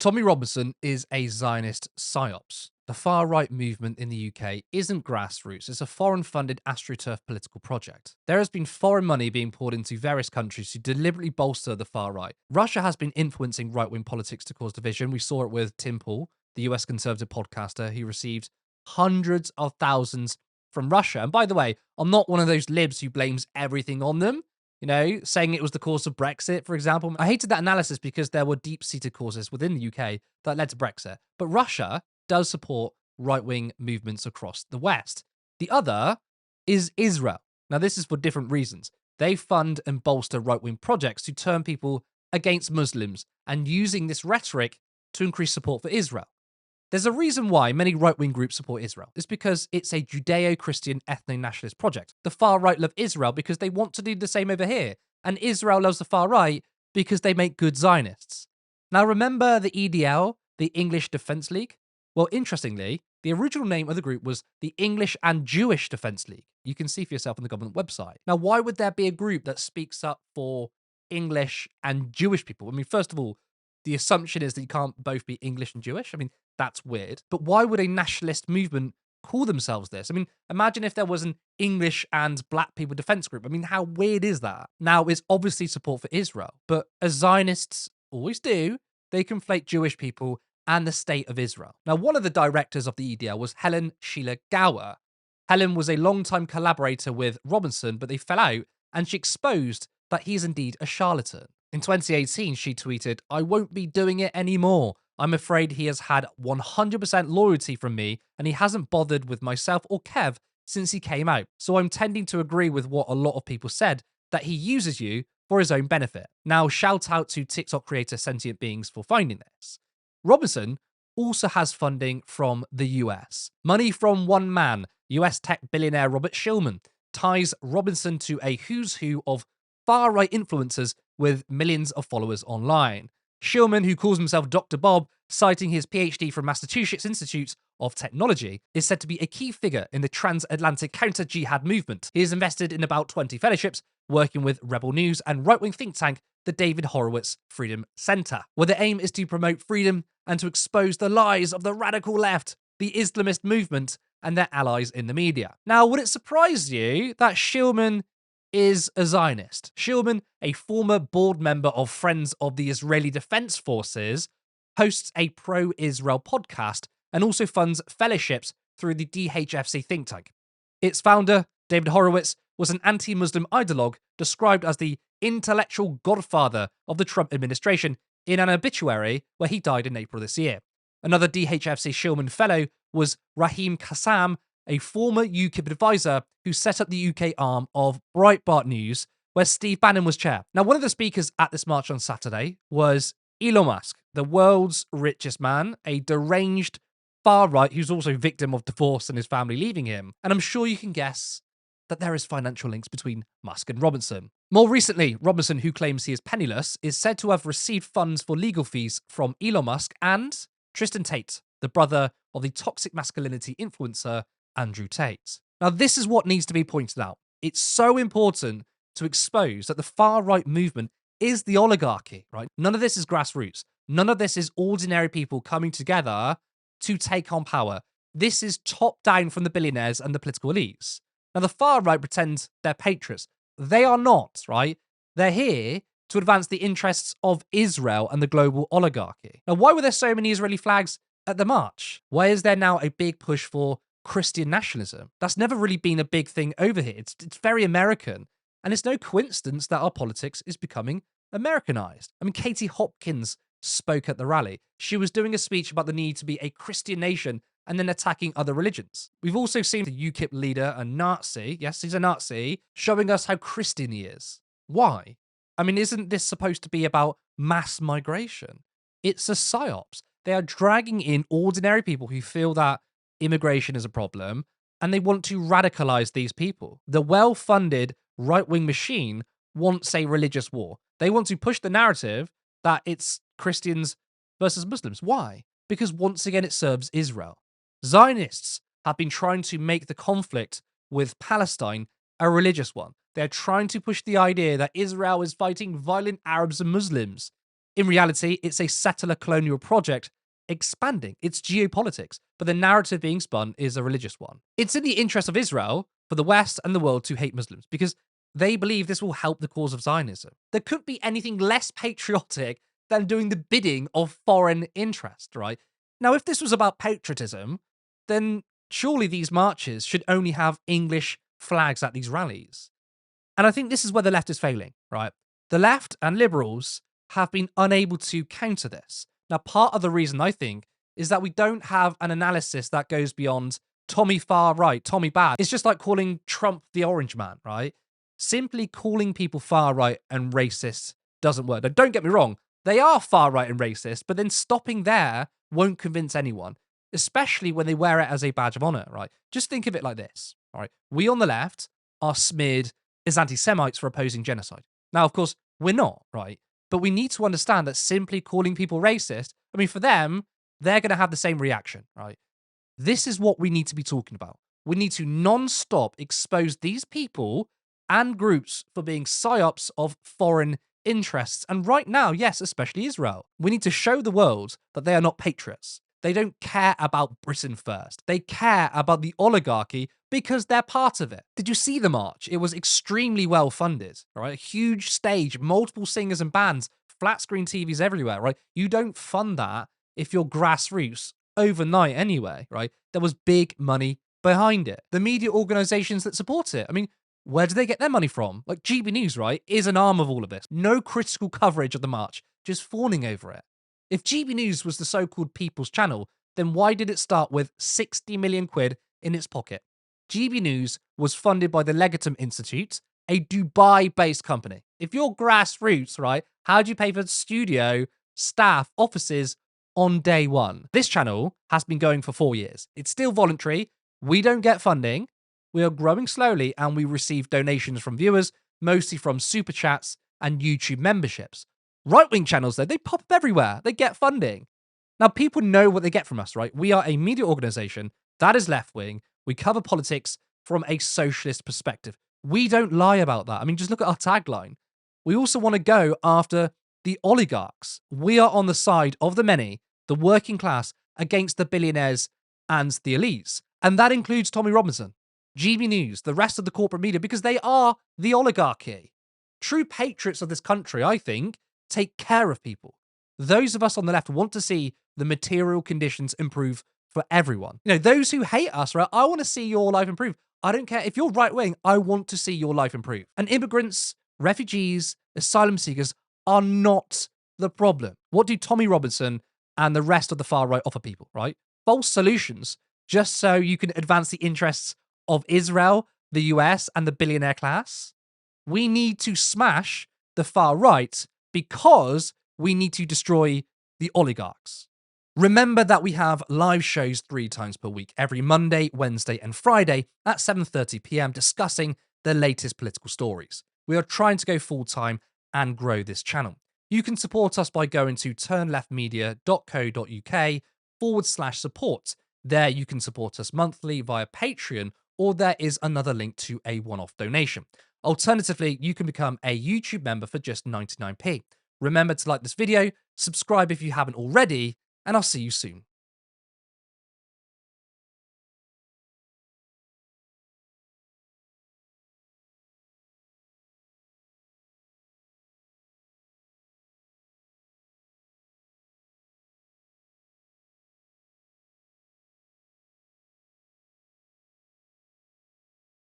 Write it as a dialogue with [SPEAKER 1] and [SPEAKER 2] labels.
[SPEAKER 1] Tommy Robinson is a Zionist Psy-Ops. The far-right movement in the UK isn't grassroots, it's a foreign-funded AstroTurf political project. There has been foreign money being poured into various countries to deliberately bolster the far-right. Russia has been influencing right-wing politics to cause division. We saw it with Tim Pool, the US conservative podcaster, who received hundreds of thousands from Russia. And by the way, I'm not one of those libs who blames everything on them. Saying it was the cause of Brexit, for example. I hated that analysis because there were deep-seated causes within the UK that led to Brexit. But Russia does support right-wing movements across the West. The other is Israel. Now, this is for different reasons. They fund and bolster right-wing projects to turn people against Muslims and using this rhetoric to increase support for Israel. There's a reason why many right-wing groups support Israel. It's because it's a Judeo-Christian ethno-nationalist project. The far right love Israel because they want to do the same over here. And Israel loves the far right because they make good Zionists. Now remember the EDL, the English Defence League? Well, interestingly, the original name of the group was the English and Jewish Defence League. You can see for yourself on the government website. Now, why would there be a group that speaks up for English and Jewish people? I mean, first of all, the assumption is that you can't both be English and Jewish. I mean, that's weird. But why would a nationalist movement call themselves this? I mean, imagine if there was an English and black people defense group. I mean, how weird is that? Now, it's obviously support for Israel, but as Zionists always do, they conflate Jewish people and the state of Israel. Now, one of the directors of the EDL was Helen Sheila Gower. Helen was a long-time collaborator with Robinson, but they fell out, and she exposed that he's indeed a charlatan. In 2018, she tweeted, "I won't be doing it anymore. I'm afraid he has had 100% loyalty from me and he hasn't bothered with myself or Kev since he came out. So I'm tending to agree with what a lot of people said, that he uses you for his own benefit." Now, shout out to TikTok creator Sentient Beings for finding this. Robinson also has funding from the US. Money from one man, US tech billionaire Robert Shillman, ties Robinson to a who's who of far-right influencers with millions of followers online. Shillman, who calls himself Dr. Bob, citing his PhD from Massachusetts Institute of Technology, is said to be a key figure in the transatlantic counter-jihad movement. He is invested in about 20 fellowships, working with Rebel News and right-wing think tank, the David Horowitz Freedom Center, where the aim is to promote freedom and to expose the lies of the radical left, the Islamist movement, and their allies in the media. Now, would it surprise you that Shillman is a Zionist? Shillman, a former board member of Friends of the Israeli Defense Forces, hosts a pro-Israel podcast and also funds fellowships through the DHFC think tank. Its founder, David Horowitz, was an anti-Muslim ideologue described as the intellectual godfather of the Trump administration in an obituary where he died in April this year. Another DHFC Shillman fellow was Raheem Kassam, a former UKIP advisor who set up the UK arm of Breitbart News, where Steve Bannon was chair. Now, one of the speakers at this march on Saturday was Elon Musk, the world's richest man, a deranged far-right who's also victim of divorce and his family leaving him. And I'm sure you can guess that there is financial links between Musk and Robinson. More recently, Robinson, who claims he is penniless, is said to have received funds for legal fees from Elon Musk and Tristan Tate, the brother of the toxic masculinity influencer Andrew Tate. Now, this is what needs to be pointed out. It's so important to expose that the far-right movement is the oligarchy, right? None of this is grassroots. None of this is ordinary people coming together to take on power. This is top-down from the billionaires and the political elites. Now, the far-right pretend they're patriots. They are not, right? They're here to advance the interests of Israel and the global oligarchy. Now, why were there so many Israeli flags at the march? Why is there now a big push for Christian nationalism? That's never really been a big thing over here. It's very American. And it's no coincidence that our politics is becoming Americanized. I mean, Katie Hopkins spoke at the rally. She was doing a speech about the need to be a Christian nation and then attacking other religions. We've also seen the UKIP leader, a Nazi, yes, he's a Nazi, showing us how Christian he is. Why? I mean, isn't this supposed to be about mass migration? It's a psyops. They are dragging in ordinary people who feel that immigration is a problem, and they want to radicalize these people. The well-funded right-wing machine wants a religious war. They want to push the narrative that it's Christians versus Muslims. Why? Because once again, it serves Israel. Zionists have been trying to make the conflict with Palestine a religious one. They're trying to push the idea that Israel is fighting violent Arabs and Muslims. In reality, it's a settler colonial project expanding its geopolitics, but the narrative being spun is a religious one. It's in the interest of Israel for the West and the world to hate Muslims because they believe this will help the cause of Zionism. There couldn't be anything less patriotic than doing the bidding of foreign interest, right? Now, if this was about patriotism, then surely these marches should only have English flags at these rallies. And I think this is where the left is failing, right? The left and liberals have been unable to counter this. Now, part of the reason I think is that we don't have an analysis that goes beyond Tommy far right, Tommy bad. It's just like calling Trump the orange man, right? Simply calling people far right and racist doesn't work. Now, don't get me wrong, they are far right and racist, but then stopping there won't convince anyone, especially when they wear it as a badge of honor, right? Just think of it like this, all right? We on the left are smeared as anti-Semites for opposing genocide. Now, of course, we're not, right? But we need to understand that simply calling people racist, I mean, for them, they're going to have the same reaction, right? This is what we need to be talking about. We need to non-stop expose these people and groups for being psyops of foreign interests. And right now, yes, especially Israel, we need to show the world that they are not patriots. They don't care about Britain first. They care about the oligarchy because they're part of it. Did you see the march? It was extremely well funded, right? A huge stage, multiple singers and bands, flat screen TVs everywhere, right? You don't fund that if you're grassroots overnight anyway, right? There was big money behind it. The media organizations that support it, I mean, where do they get their money from? Like GB News, right, is an arm of all of this. No critical coverage of the march, just fawning over it. If GB News was the so-called People's Channel, then why did it start with 60 million quid in its pocket? GB News was funded by the Legatum Institute, a Dubai-based company. If you're grassroots, right, how do you pay for studio, staff, offices on day one? This channel has been going for 4 years. It's still voluntary. We don't get funding. We are growing slowly and we receive donations from viewers, mostly from super chats and YouTube memberships. Right-wing channels, though, they pop up everywhere. They get funding. Now, people know what they get from us, right? We are a media organization that is left-wing. We cover politics from a socialist perspective. We don't lie about that. I mean, just look at our tagline. We also want to go after the oligarchs. We are on the side of the many, the working class, against the billionaires and the elites. And that includes Tommy Robinson, GB News, the rest of the corporate media, because they are the oligarchy. True patriots of this country, I think, take care of people. Those of us on the left want to see the material conditions improve for everyone. You know, those who hate us, right? I want to see your life improve. I don't care if you're right wing, I want to see your life improve. And immigrants, refugees, asylum seekers are not the problem. What do Tommy Robinson and the rest of the far right offer people, right? False solutions, just so you can advance the interests of Israel, the US, and the billionaire class. We need to smash the far right because we need to destroy the oligarchs. Remember that we have live shows 3 times per week, every Monday, Wednesday, and Friday at 7:30 p.m. discussing the latest political stories. We are trying to go full-time and grow this channel. You can support us by going to turnleftmedia.co.uk/support. There you can support us monthly via Patreon, or there is another link to a one-off donation. Alternatively, you can become a YouTube member for just 99p. Remember to like this video, subscribe if you haven't already, and I'll see you soon.